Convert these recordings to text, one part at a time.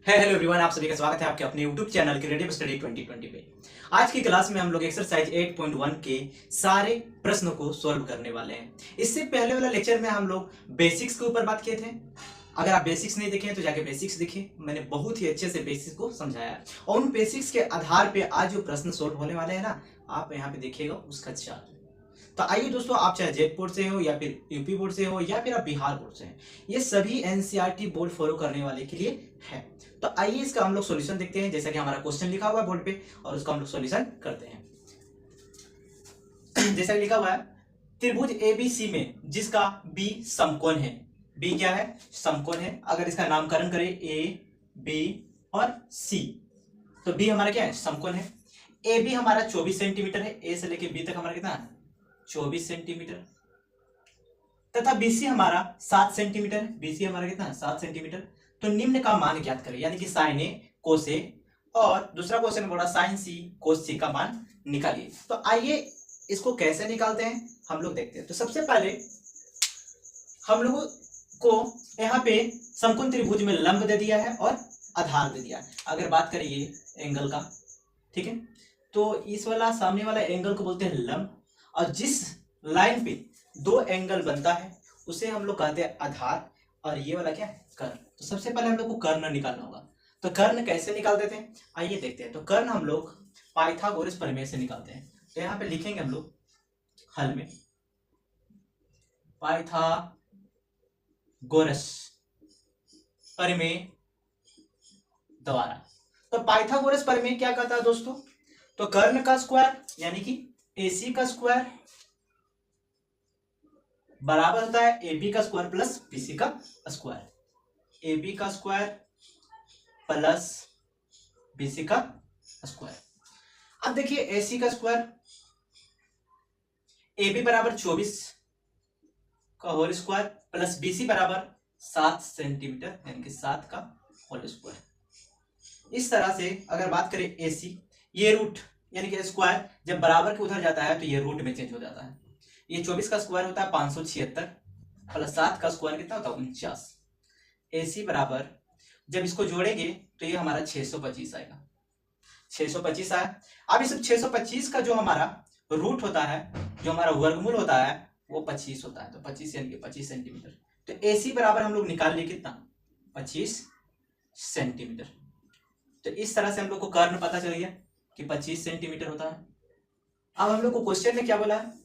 Hello everyone, आप सभी का स्वागत है आपके अपने यूट्यूब चैनल क्रिएटिव स्टडी 2020 पे। आज की क्लास में हम लोग एक्सरसाइज 8.1 के सारे प्रश्नों को सॉल्व करने वाले हैं। इससे पहले वाला लेक्चर में हम लोग बेसिक्स के ऊपर बात किए थे। अगर आप बेसिक्स नहीं देखे तो जाके बेसिक्स देखिए, मैंने बहुत ही अच्छे से बेसिक्स को समझाया है और उन बेसिक्स के आधार पे आज जो प्रश्न सॉल्व होने वाले हैं ना, आप यहाँ पे देखिएगा उसका चार्ट। तो आइए दोस्तों, आप चाहे जेट बोर्ड से हो या फिर यूपी बोर्ड से हो या फिर आप बिहार बोर्ड से हैं, ये सभी एनसीईआरटी बोर्ड फॉलो करने वाले के लिए है। तो आइए इसका हम लोग सॉल्यूशन देखते हैं, जैसा कि हमारा क्वेश्चन लिखा हुआ है बोर्ड पे और उसका हम लोग सॉल्यूशन करते हैं। जैसा कि लिखा हुआ है, त्रिभुज एबीसी में जिसका बी समकोण है। बी क्या है? समकोण है। अगर इसका नामकरण करें ए, बी और सी, तो बी हमारा क्या है? समकोण है। ए बी हमारा 24 सेंटीमीटर है। ए से लेके बी तक हमारा कितना है? 24 सेंटीमीटर। तथा बीसी हमारा 7 सेंटीमीटर है। बीसी हमारा कितना है? 7 सेंटीमीटर। तो निम्न का मान ज्ञात करें, यानी कि साइन ए, कोस ए और दूसरा क्वेश्चन बोला साइन सी, कोस सी का मान निकालिए। तो आइए इसको कैसे निकालते हैं हम लोग देखते हैं। तो सबसे पहले हम लोगों को यहाँ पे समकोण त्रिभुज में लंब दे दिया है और आधार दे दिया है। अगर बात करें ये एंगल का, ठीक है, तो इस वाला सामने वाला एंगल को बोलते हैं लंब, और जिस लाइन पे दो एंगल बनता है उसे हम लोग कहते हैं आधार, और ये वाला क्या है? कर्ण। तो सबसे पहले हम लोग को कर्ण निकालना होगा। तो कर्ण कैसे निकाल देते हैं, आइए देखते हैं। तो कर्ण हम लोग पाइथागोरस प्रमेय से निकालते हैं। तो यहाँ पे लिखेंगे हम लोग हल में पाइथागोरस प्रमेय द्वारा। तो पाइथागोरस प्रमेय क्या कहता है दोस्तों? तो कर्ण का स्क्वायर यानी कि AC का स्क्वायर बराबर होता है AB का स्क्वायर प्लस BC का स्क्वायर। AB का स्क्वायर प्लस BC का स्क्वायर। अब देखिए AC का स्क्वायर, AB बराबर 24 का होल स्क्वायर प्लस BC बराबर 7 सेंटीमीटर यानी कि 7 का होल स्क्वायर। इस तरह से अगर बात करें AC, ये रूट यानी कि स्क्वायर जब बराबर के उधर जाता है तो ये रूट में चेंज हो जाता है। ये 24 का स्क्वायर होता है 576 प्लस 7 का स्क्वायर कितना होता है? 49। AC बराबर जब इसको जोड़ेंगे तो ये हमारा 625 आएगा। 625 आया। अब इस 625 का जो हमारा रूट होता है, जो हमारा वर्गमूल होता है, वो 25 होता है। तो 25 यानी कि 25 सेंटीमीटर। तो AC बराबर हम लोग निकाल लिए कितना? 25 सेंटीमीटर। तो इस तरह से हम लोग को कर्ण पता चल गया कि 25 सेंटीमीटर होता है। अब हम लोग को क्वेश्चन में क्या बोला है,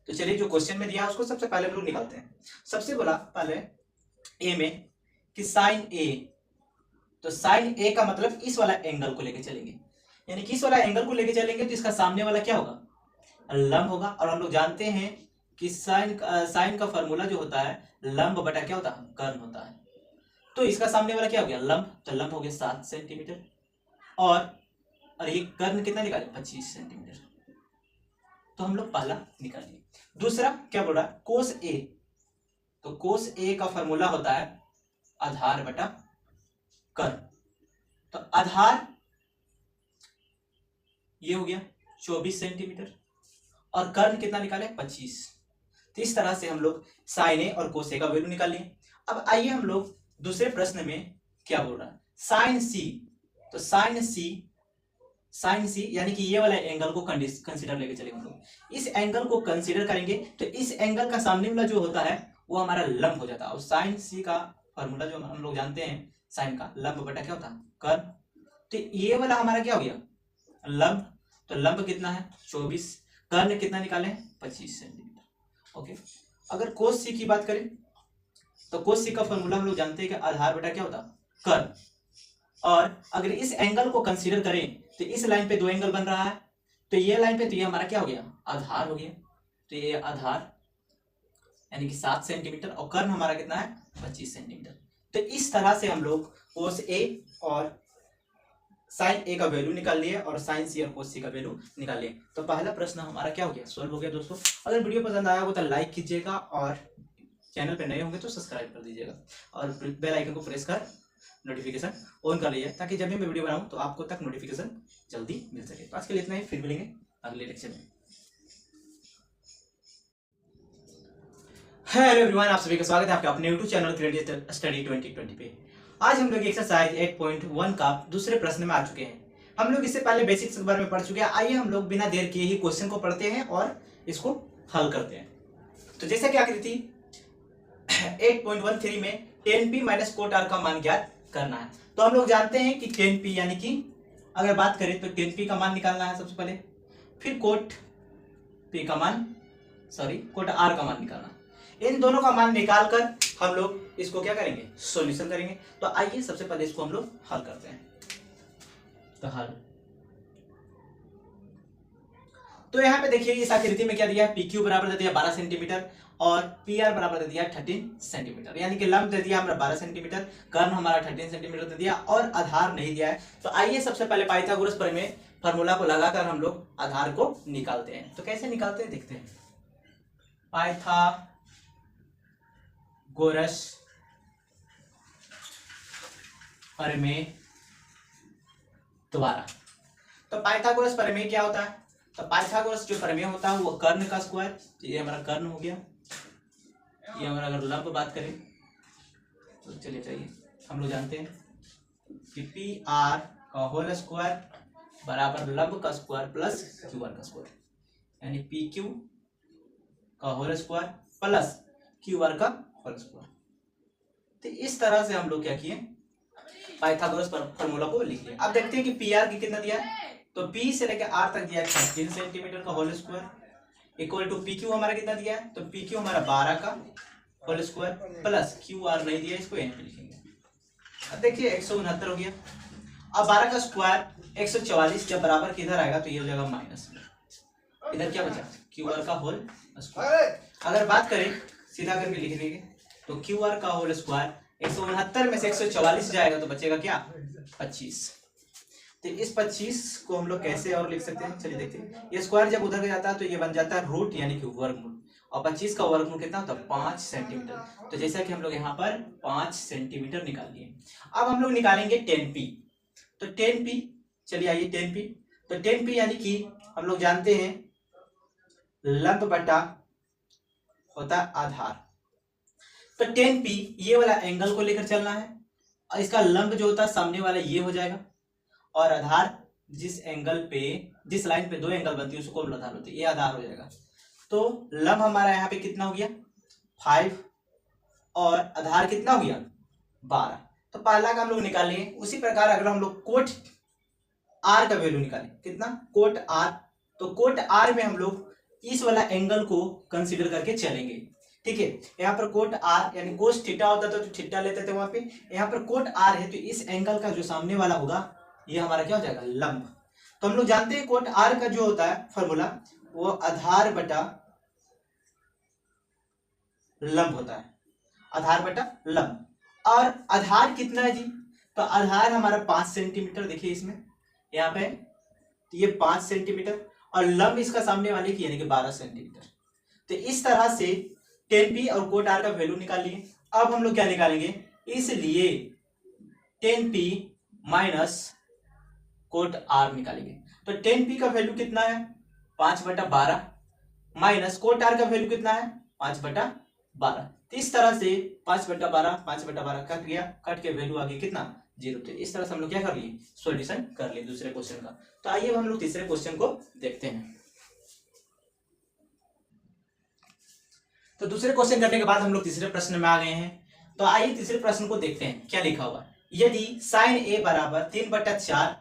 तो चलिए जो क्वेश्चन में दिया है उसको सबसे पहले हम लोग निकालते हैं। सबसे बोला पहले ए में कि साइन ए, तो साइन ए का मतलब इस वाला एंगल को लेके चलेंगे, यानी कि इस वाला एंगल को लेके चलेंगे तो इसका सामने वाला क्या होगा? लंब होगा। और हम लोग जानते हैं कि साइन का फॉर्मूला जो होता है लंब बटा क्या होता है? कर्ण होता है। तो इसका सामने वाला क्या हो गया? लंब। तो लंब हो गया 7 सेंटीमीटर और ये कर्ण कितना निकाले? 25 सेंटीमीटर। तो हम लोग पहला निकाल लिए। दूसरा क्या बोल रहा है? कोस ए। तो कोस ए का फॉर्मूला होता है आधार बटा कर्ण। तो आधार ये हो गया 24 सेंटीमीटर और कर्ण कितना निकाले? 25। तो इस तरह से हम लोग साइन ए और कोस ए का वैल्यू निकाल लिए। अब आइए हम लोग दूसरे प्रश्न में क्या बोल रहा है? साइन सी। तो साइन सी यानी कि ये वाला एंगल को कंसीडर लेके चलेंगे हम लोग। इस एंगल को कंसीडर करेंगे तो इस एंगल का सामने वाला जो होता है वो हमारा लंब हो जाता है। और साइन सी का फॉर्मूला जो हम लोग जानते हैं, साइन का लंब बटा क्या होता है? कर्ण। तो ये वाला हमारा क्या हो गया? लंब। तो लंब कितना है? 24। कर्ण कितना निकाले? 25 सेंटीमीटर। ओके। अगर कोस सी की बात करें तो कोस सी का फॉर्मूला हम लोग जानते हैं कि आधार बटा क्या होता है? कर्ण। और अगर इस एंगल को कंसीडर करें तो इस लाइन पे दो एंगल बन रहा है, तो ये लाइन पे तो ये हमारा क्या हो गया? आधार हो गया। तो ये आधार यानी कि 7 सेंटीमीटर और कर्ण हमारा कितना है? 25 सेंटीमीटर। तो इस तरह से हम लोग कोस ए और साइन ए का वैल्यू निकाल लिए और साइन सी और कोस सी का वैल्यू निकाल लिए। तो पहला प्रश्न हमारा क्या हो गया? सोल्व हो गया दोस्तों। अगर वीडियो पसंद आया हो तो लाइक कीजिएगा और चैनल पे नए होंगे तो सब्सक्राइब कर दीजिएगा और बेल आइकन को प्रेस कर नोटिफिकेशन ऑन कर लीजिए, ताकि जब भी मैं वीडियो बनाऊं तो आपको तक नोटिफिकेशन जल्दी मिल सके। तो आज के लिए इतना ही, फिर मिलेंगे अगले लेक्चर में। हेलो एवरीवन, आप सभी का स्वागत है आपके अपने यूट्यूब चैनल क्रिएटिव स्टडी 2020 पे। आज हम लोग एक्सरसाइज 8.1 का दूसरे प्रश्न में आ चुके हैं। हम लोग इससे पहले बेसिक्स के बारे में पढ़ चुके हैं। आइए हम लोग बिना देर किए ही क्वेश्चन को पढ़ते हैं और इसको हल करते हैं। तो जैसे कि आकृति 8.13 में 10p माइनस कोट आर का मान ज्ञात करना है। तो हम लोग जानते हैं कि 10p यानी कि अगर बात करें तो 10p का मान निकालना है सबसे पहले, फिर कोट p का मान कोट r का मान निकालना। इन दोनों का मान निकालकर हम लोग इसको क्या करेंगे, सॉल्यूशन करेंगे। तो आइए सबसे पहले इसको हम लोग हल करते हैं। तो हल, तो यहाँ पे देखिए इस आकृति में क्या दिया है, PQ बराबर दे दिया 12 सेंटीमीटर और PR बराबर दे दिया 13 सेंटीमीटर, यानी कि लंब दे दिया हमारा 12 सेंटीमीटर, कर्ण हमारा 13 सेंटीमीटर दे दिया और आधार नहीं दिया है। तो आइए सबसे पहले पाइथागोरस प्रमेय फॉर्मूला को लगाकर हम लोग आधार को निकालते हैं। तो कैसे निकालते हैं देखते हैं। पाइथागोरस प्रमेय द्वारा, तो पाइथागोरस प्रमेय क्या होता है, तो पाइथागोरस जो प्रमेय होता है वो कर्ण का स्क्वायर, ये हमारा कर्ण हो गया, ये हमारा अगर लंब बात करें तो चलिए चाहिए हम लोग जानते हैं कि PR का होल स्क्वायर बराबर लंब का स्क्वायर प्लस QR का स्क्वायर, यानी PQ का होल स्क्वायर प्लस QR का होल स्क्वायर। तो इस तरह से हम लोग क्या किए, पाइथागोरस फॉर्मूला को लिख लिया। अब देखते हैं कि PR की कितना दिया है, तो P से लेकर R तक दिया है 13 सेंटीमीटर का whole square equal to PQ हमारा कितना दिया है, तो PQ हमारा 12 का होल स्क्वायर प्लस QR नहीं दिया, इसको यहीं पे लिखेंगे। अब देखिए 169 हो गया। अब 12 का स्क्वायर 144 जब बराबर किधर आएगा तो ये हो जाएगा माइनस में, इधर क्या बचा QR का होल स्क्वायर। अगर बात करें सीधा करके लिख देंगे तो QR का होल स्क्वायर 169 में से 144 जाएगा तो बचेगा क्या 25। तो इस 25 को हम लोग कैसे और लिख सकते हैं, चलिए देखते हैं। ये स्क्वायर जब उधर जाता है तो ये बन जाता है रूट यानी कि वर्गमूल, और 25 का वर्गमूल कितना होता है 5 सेंटीमीटर। तो जैसा कि हम लोग यहाँ पर 5 सेंटीमीटर निकाल लिए। अब हम लोग निकालेंगे 10p। तो 10p, चलिए आइए 10p, तो 10p यानी कि हम लोग जानते हैं लंब बटा होता है आधार। तो 10p ये वाला एंगल को लेकर चलना है, और इसका लंब जो होता है सामने वाला ये हो जाएगा, और आधार जिस एंगल पे, जिस लाइन पे दो एंगल बनती है उसको आधार होती है, ये आधार हो जाएगा। तो लंब हमारा यहाँ पे कितना हो गया 5 और आधार कितना हो गया 12। तो पहला का हम लोग निकाल लिए। उसी प्रकार अगर हम लोग कोट R का वैल्यू निकालें, कितना कोट R, तो कोट R में हम लोग इस वाला एंगल को कंसीडर करके चलेंगे, ठीक है। यहाँ पर कोट R यानी कोस थीटा होता था तो थीटा लेते थे वहां पे, यहाँ पर कोट R है तो इस एंगल का जो सामने वाला होगा ये हमारा क्या हो जाएगा लंब। तो हम लोग जानते हैं कोट R का जो होता है फॉर्मूला वो आधार बटा लंब होता है, आधार बटा लंब। और आधार कितना है जी, तो आधार हमारा 5 सेंटीमीटर, देखिए इसमें यहाँ पे तो ये 5 सेंटीमीटर और लंब इसका सामने वाले की यानी कि 12 सेंटीमीटर। तो इस तरह से 10p और कोट R का वैल्यू निकाल लिए। अब हम लोग क्या निकालेंगे, इसलिए 10p माइनस कोट R निकालेंगे। तो 10p का वैल्यू कितना है 5/12 माइनस कोट R का वैल्यू कितना है 5/12। तो इस तरह से 5/12 कट गया, कट के वैल्यू आ गया कितना 0। तो इस तरह से हम लोग क्या कर लिए, सॉल्यूशन कर लिए दूसरे क्वेश्चन का। तो आइए हम लोग तीसरे क्वेश्चन को देखते हैं। तो दूसरे क्वेश्चन करने के बाद हम लोग तीसरे प्रश्न में आ गए हैं। तो आइए तीसरे प्रश्न को देखते हैं क्या लिखा हुआ। यदि sin a बराबर 3/4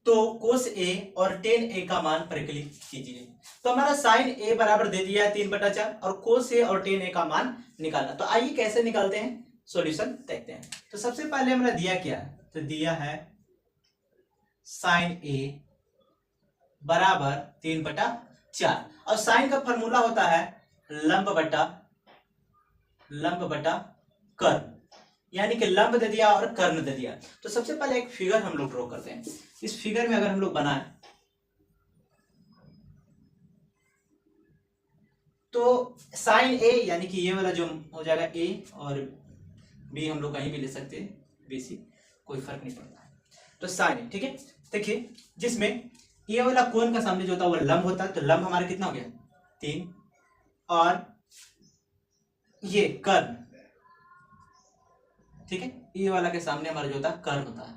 तो cos a और tan a का मान परिकलित कीजिए। तो हमारा sin a बराबर दे दिया है 3/4 और cos a और tan a का मान निकालना। तो आइए कैसे निकालते हैं, सॉल्यूशन देखते हैं। तो सबसे पहले हमारा दिया क्या है, तो दिया है sin a बराबर 3/4 और sin का फॉर्मूला होता है लंब बटा कर्ण, यानी कि लंब दे दिया और कर्ण दे दिया। तो सबसे पहले एक फिगर हम लोग ड्रॉ करते हैं। इस फिगर में अगर हम लोग बनाएं तो साइन ए यानी कि ये वाला जो हो जाएगा ए और बी, हम लोग कहीं भी ले सकते हैं, BC कोई फर्क नहीं पड़ता। तो साइन ए, ठीक है। देखिए जिसमें ये वाला कोण का सामने जो होता है वो लंब होता है, तो लंब हमारा कितना हो गया 3 और ये कर्ण, ठीक है। ये वाला के सामने हमारा जो होता है कर्ण होता है,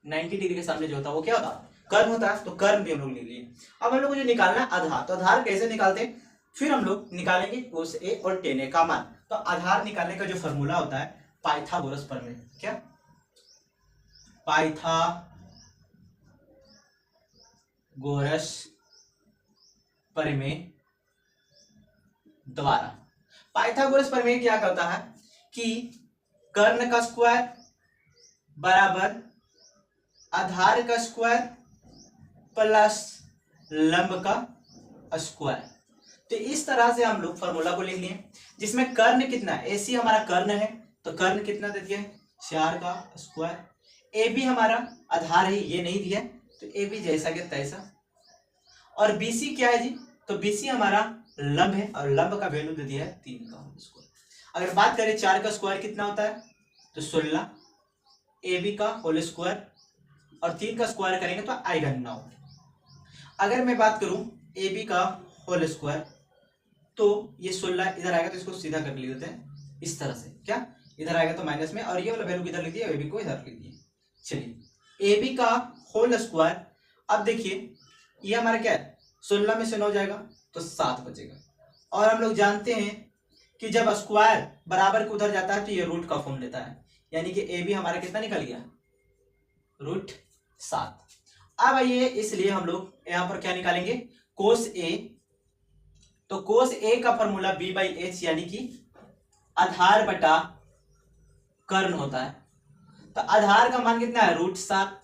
90 डिग्री के सामने जो होता है वो क्या होता है, कर्ण होता है। तो कर्ण भी हम लोग लिख लिए। अब हम लोग को जो निकालना है आधार, तो आधार कैसे निकालते हैं, फिर हम लोग निकालेंगे cos A और tan A का मान। तो आधार निकालने का जो फॉर्मूला होता है पाइथागोरस प्रमेय, क्या पाइथागोरस प्रमेय द्वारा। पाइथागोरस प्रमेय क्या करता है कि कर्ण का स्क्वायर बराबर आधार का स्क्वायर प्लस लंब का स्क्वायर। तो इस तरह से हम लोग फॉर्मूला को लिख लिए, जिसमें कर्ण कितना है, AC हमारा कर्ण है तो कर्ण कितना दे दिया है 4 का स्क्वायर। AB हमारा आधार है, ये नहीं दिया, तो AB जैसा के तैसा। और BC क्या है जी, तो BC हमारा लंब है और लंब का वैल्यू दे दिया है 3 का स्क्वायर। अगर बात करें 4 का स्क्वायर कितना होता है, तो 16, AB का होल स्क्वायर और 3 का स्क्वायर करेंगे तो आएगा 9। अगर मैं बात करूं AB का होल स्क्वायर, तो ये 16 इधर आएगा तो इसको सीधा कर लेते हैं इस तरह से, क्या इधर आएगा तो माइनस में, और ये वाला वैल्यू इधर लिख दिया, AB को इधर लिख दिया। चलिए AB का होल स्क्वायर, अब देखिए ये हमारा क्या है, 16 में से 9 जाएगा तो 7 बचेगा। और हम लोग जानते हैं कि जब स्क्वायर बराबर को उधर जाता है तो ये रूट का फॉर्म लेता है, यानी कि AB हमारा कितना निकल गया, √7। अब आइए, इसलिए हम लोग यहां पर क्या निकालेंगे, cos A। तो cos A का फॉर्मूला B/H यानी कि आधार बटा कर्ण होता है। तो आधार का मान कितना है, √7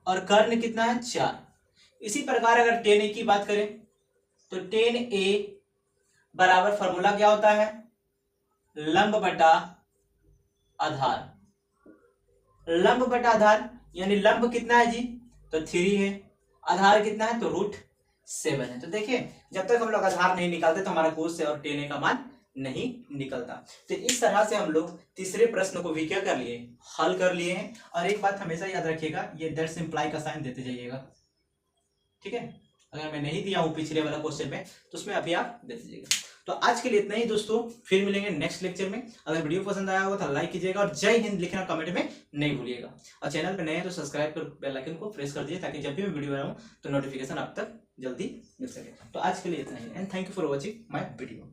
और कर्ण कितना है 4। इसी प्रकार अगर tan A की बात करें तो tan A बराबर फॉर्मूला क्या होता है, लंब बटा आधार। लंब बटा आधार यानी लंब कितना है जी, तो 3 है, आधार कितना है तो √7 है। तो देखिए जब तक हम लोग आधार नहीं निकालते तो हमारा cos से और tan A का मान नहीं निकलता। तो इस तरह से हम लोग तीसरे प्रश्न को भी क्या कर लिए, हल कर लिए हैं। और एक बात हमेशा याद रखिएगा, ये दैट्स इम्प्लाई का साइन देते जाइएगा, ठीक है। अगर मैं नहीं दिया हूं पिछले वाला क्वेश्चन में तो उसमें अभी आप देते जाइएगा। तो आज के लिए इतना ही दोस्तों, फिर मिलेंगे नेक्स्ट लेक्चर में। अगर वीडियो पसंद आया होगा तो लाइक कीजिएगा और जय हिंद लिखना कमेंट में नहीं भूलिएगा। और चैनल पे नए हैं तो सब्सक्राइब कर बेल आइकन को प्रेस कर दीजिए, ताकि जब भी मैं वीडियो बनाऊं तो नोटिफिकेशन आप तक जल्दी मिल सके। तो आज के लिए इतना ही, and thank you for watching my video.